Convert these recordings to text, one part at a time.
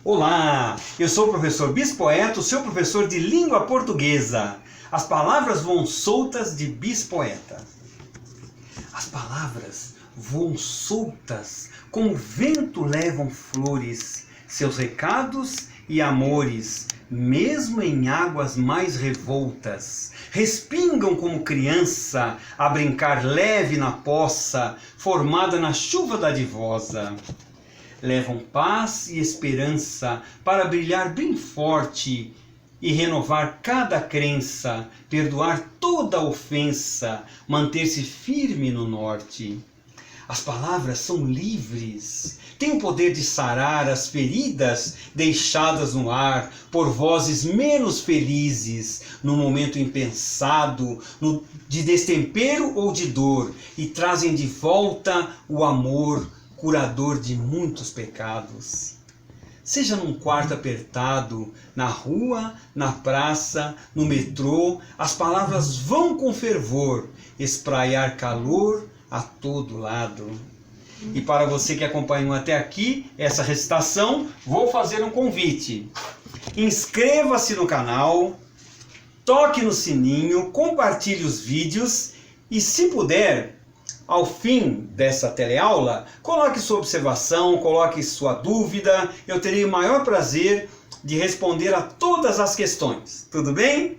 Olá, eu sou o professor Bispoeta, o seu professor de língua portuguesa. As palavras voam soltas de Bispoeta. As palavras voam soltas, como o vento levam flores, seus recados e amores, mesmo em águas mais revoltas. Respingam como criança, a brincar leve na poça, formada na chuva dadivosa. Levam paz e esperança para brilhar bem forte e renovar cada crença, perdoar toda ofensa, manter-se firme no norte. As palavras são livres, têm o poder de sarar as feridas deixadas no ar por vozes menos felizes, no momento impensado, de destempero ou de dor, e trazem de volta o amor, curador de muitos pecados. Seja num quarto apertado, na rua, na praça, no metrô, as palavras vão com fervor espraiar calor a todo lado. E para você que acompanhou até aqui essa recitação, vou fazer um convite. Inscreva-se no canal, toque no sininho, compartilhe os vídeos e, se puder, ao fim dessa teleaula, coloque sua observação, coloque sua dúvida. Eu terei o maior prazer de responder a todas as questões. Tudo bem?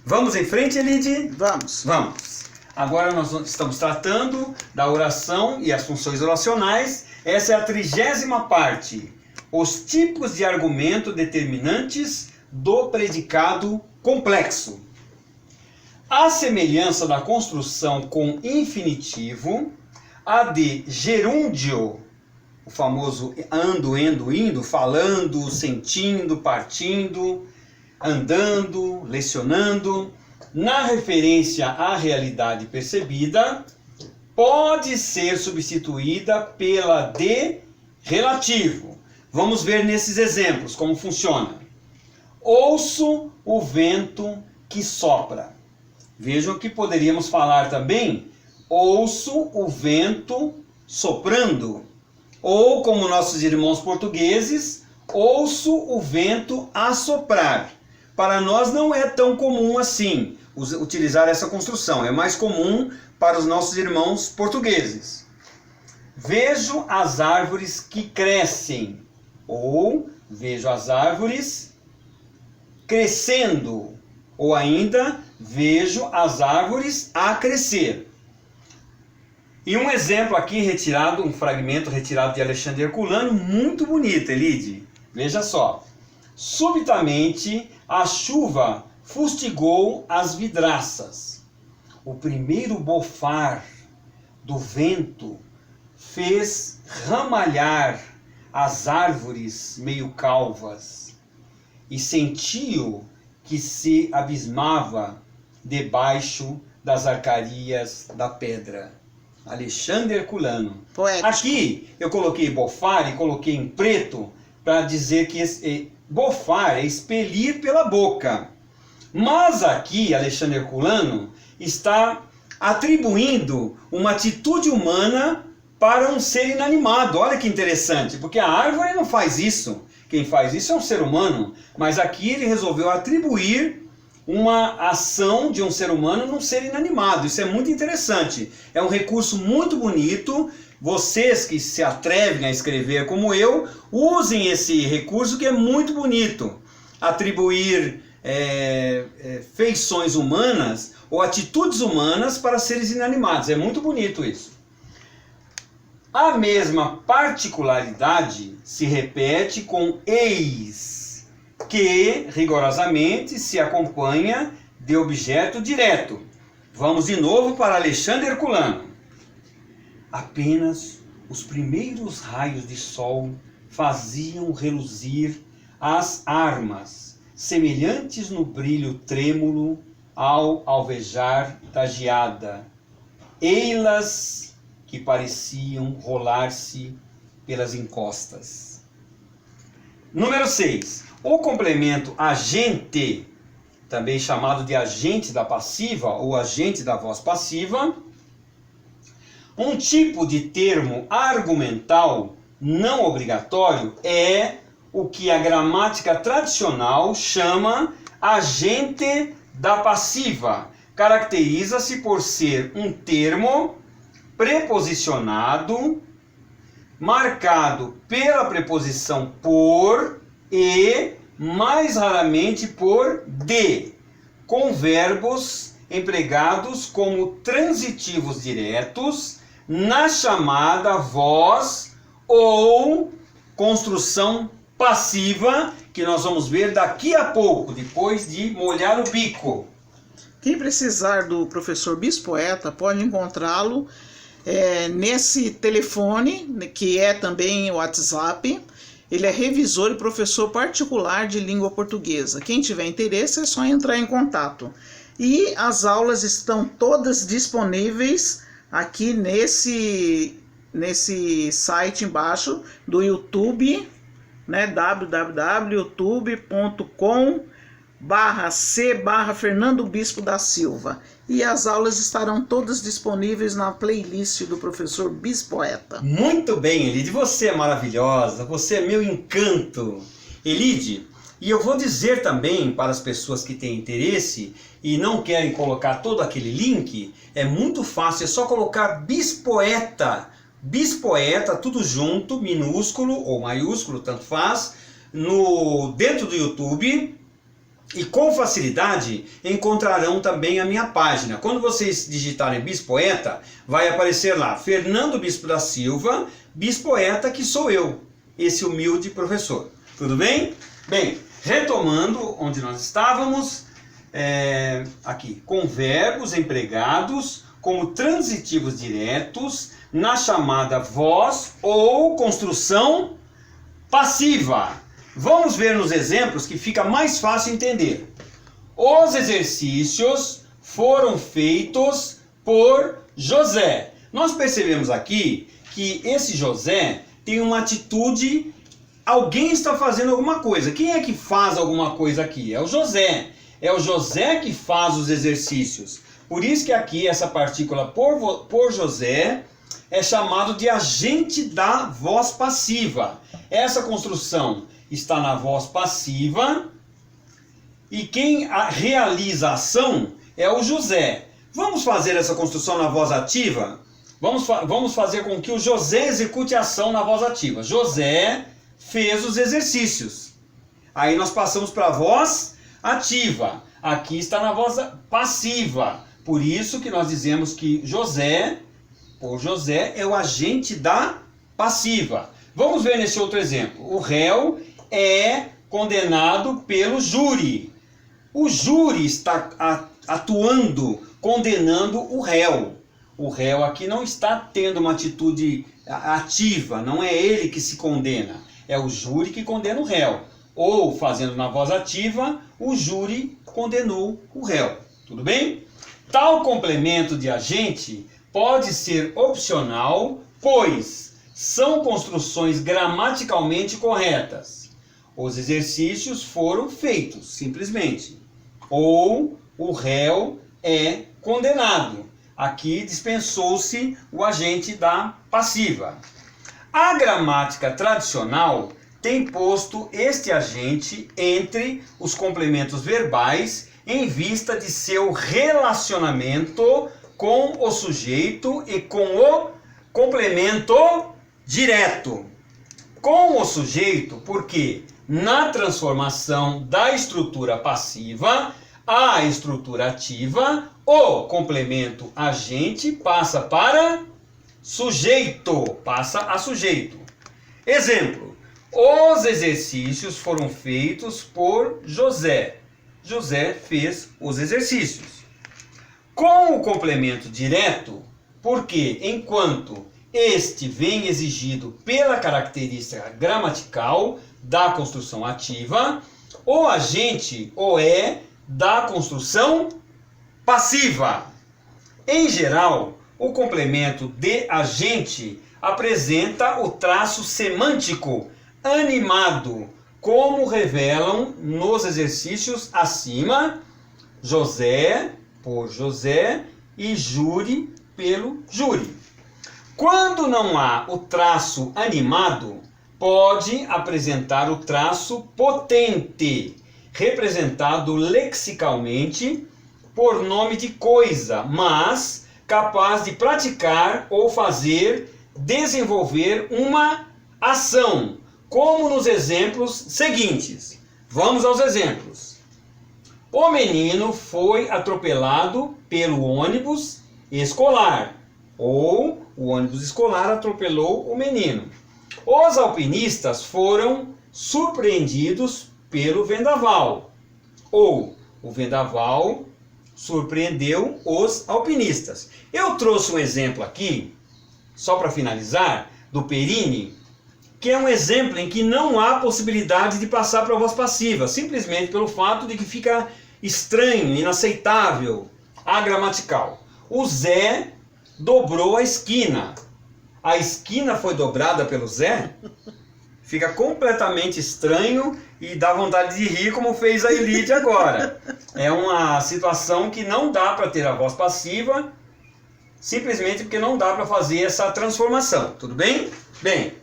Vamos em frente, Elide? Vamos. Vamos. Agora nós estamos tratando da oração e as funções oracionais. Essa é a 30ª parte. Os tipos de argumento determinantes do predicado complexo. A semelhança da construção com infinitivo, a de gerúndio, o famoso ando, endo, indo, falando, sentindo, partindo, andando, lecionando, na referência à realidade percebida, pode ser substituída pela de relativo. Vamos ver nesses exemplos como funciona. Ouço o vento que sopra. Vejam que poderíamos falar também, ouço o vento soprando. Ou, como nossos irmãos portugueses, ouço o vento assoprar. Para nós não é tão comum assim utilizar essa construção. É mais comum para os nossos irmãos portugueses. Vejo as árvores que crescem. Ou vejo as árvores crescendo. Ou ainda, vejo as árvores a crescer. E um exemplo aqui retirado, um fragmento retirado de Alexandre Herculano, muito bonito, Elide. Veja só. Subitamente a chuva fustigou as vidraças. O primeiro bofar do vento fez ramalhar as árvores meio calvas. E sentiu que se abismava debaixo das arcarias da pedra. Alexandre Herculano. Poético. Aqui eu coloquei bofar e coloquei em preto para dizer que bofar é expelir pela boca. Mas aqui Alexandre Herculano está atribuindo uma atitude humana para um ser inanimado. Olha que interessante, porque a árvore não faz isso. Quem faz isso é um ser humano, mas aqui ele resolveu atribuir uma ação de um ser humano num ser inanimado. Isso é muito interessante. É um recurso muito bonito. Vocês que se atrevem a escrever como eu, usem esse recurso que é muito bonito. Atribuir feições humanas ou atitudes humanas para seres inanimados. É muito bonito isso. A mesma particularidade se repete com eis, que rigorosamente se acompanha de objeto direto. Vamos de novo para Alexandre Herculano. Apenas os primeiros raios de sol faziam reluzir as armas, semelhantes no brilho trêmulo ao alvejar da geada. Ei-las que pareciam rolar-se pelas encostas. Número 6. O complemento agente, também chamado de agente da passiva ou agente da voz passiva, um tipo de termo argumental não obrigatório, é o que a gramática tradicional chama agente da passiva. Caracteriza-se por ser um termo preposicionado, marcado pela preposição por e, mais raramente, por de, com verbos empregados como transitivos diretos na chamada voz ou construção passiva, que nós vamos ver daqui a pouco, depois de molhar o bico. Quem precisar do professor Bispoeta pode encontrá-lo nesse telefone, que é também o WhatsApp. Ele é revisor e professor particular de língua portuguesa. Quem tiver interesse é só entrar em contato. E as aulas estão todas disponíveis aqui nesse site embaixo do YouTube, né? www.youtube.com/C/Fernando Bispo da Silva. E as aulas estarão todas disponíveis na playlist do professor Bispoeta. Muito bem, Elide, você é maravilhosa, você é meu encanto. Elide, e eu vou dizer também para as pessoas que têm interesse e não querem colocar todo aquele link, é muito fácil, é só colocar Bispoeta. Bispoeta, tudo junto, minúsculo ou maiúsculo, tanto faz, dentro do YouTube, e com facilidade encontrarão também a minha página. Quando vocês digitarem Bispoeta, vai aparecer lá, Fernando Bispo da Silva, Bispoeta, que sou eu, esse humilde professor. Tudo bem? Bem, retomando onde nós estávamos, aqui, com verbos empregados como transitivos diretos na chamada voz ou construção passiva. Vamos ver nos exemplos que fica mais fácil entender. Os exercícios foram feitos por José. Nós percebemos aqui que esse José tem uma atitude, alguém está fazendo alguma coisa. Quem é que faz alguma coisa aqui? É o José. É o José que faz os exercícios. Por isso que aqui essa partícula por José é chamado de agente da voz passiva. Essa construção está na voz passiva e quem realiza a ação é o José. Vamos fazer essa construção na voz ativa? Vamos fazer com que o José execute a ação na voz ativa. José fez os exercícios. Aí nós passamos para a voz ativa. Aqui está na voz passiva. Por isso que nós dizemos que José, por José, é o agente da passiva. Vamos ver nesse outro exemplo. O réu é condenado pelo júri. O júri está atuando, condenando o réu. O réu aqui não está tendo uma atitude ativa, não é ele que se condena, é o júri que condena o réu. Ou, fazendo na voz ativa, o júri condenou o réu. Tudo bem? Tal complemento de agente pode ser opcional, pois são construções gramaticalmente corretas. Os exercícios foram feitos, simplesmente. Ou o réu é condenado. Aqui dispensou-se o agente da passiva. A gramática tradicional tem posto este agente entre os complementos verbais em vista de seu relacionamento com o sujeito e com o complemento direto. Com o sujeito, porque na transformação da estrutura passiva à estrutura ativa, o complemento agente passa para sujeito, passa a sujeito. Exemplo: os exercícios foram feitos por José. José fez os exercícios. Com o complemento direto, porque enquanto este vem exigido pela característica gramatical da construção ativa, o agente o é da construção passiva. Em geral, o complemento de agente apresenta o traço semântico animado, como revelam nos exercícios acima, José por José e júri pelo júri. Quando não há o traço animado, pode apresentar o traço potente, representado lexicalmente por nome de coisa, mas capaz de praticar ou fazer, desenvolver uma ação, como nos exemplos seguintes. Vamos aos exemplos. O menino foi atropelado pelo ônibus escolar, ou o ônibus escolar atropelou o menino. Os alpinistas foram surpreendidos pelo vendaval, ou o vendaval surpreendeu os alpinistas. Eu trouxe um exemplo aqui, só para finalizar, do Perini, que é um exemplo em que não há possibilidade de passar para a voz passiva, simplesmente pelo fato de que fica estranho, inaceitável, agramatical. O Zé dobrou a esquina. A esquina foi dobrada pelo Zé? Fica completamente estranho e dá vontade de rir, como fez a Elide agora. É uma situação que não dá para ter a voz passiva, simplesmente porque não dá para fazer essa transformação. Tudo bem? Bem,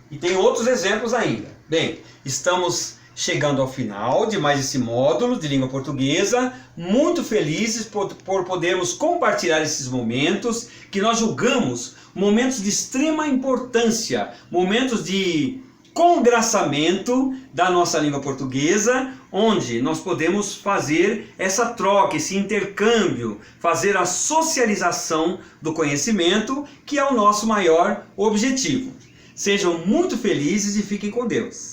e tem outros exemplos ainda. Bem, estamos chegando ao final de mais esse módulo de língua portuguesa, muito felizes por podermos compartilhar esses momentos que nós julgamos momentos de extrema importância, momentos de congraçamento da nossa língua portuguesa, onde nós podemos fazer essa troca, esse intercâmbio, fazer a socialização do conhecimento, que é o nosso maior objetivo. Sejam muito felizes e fiquem com Deus.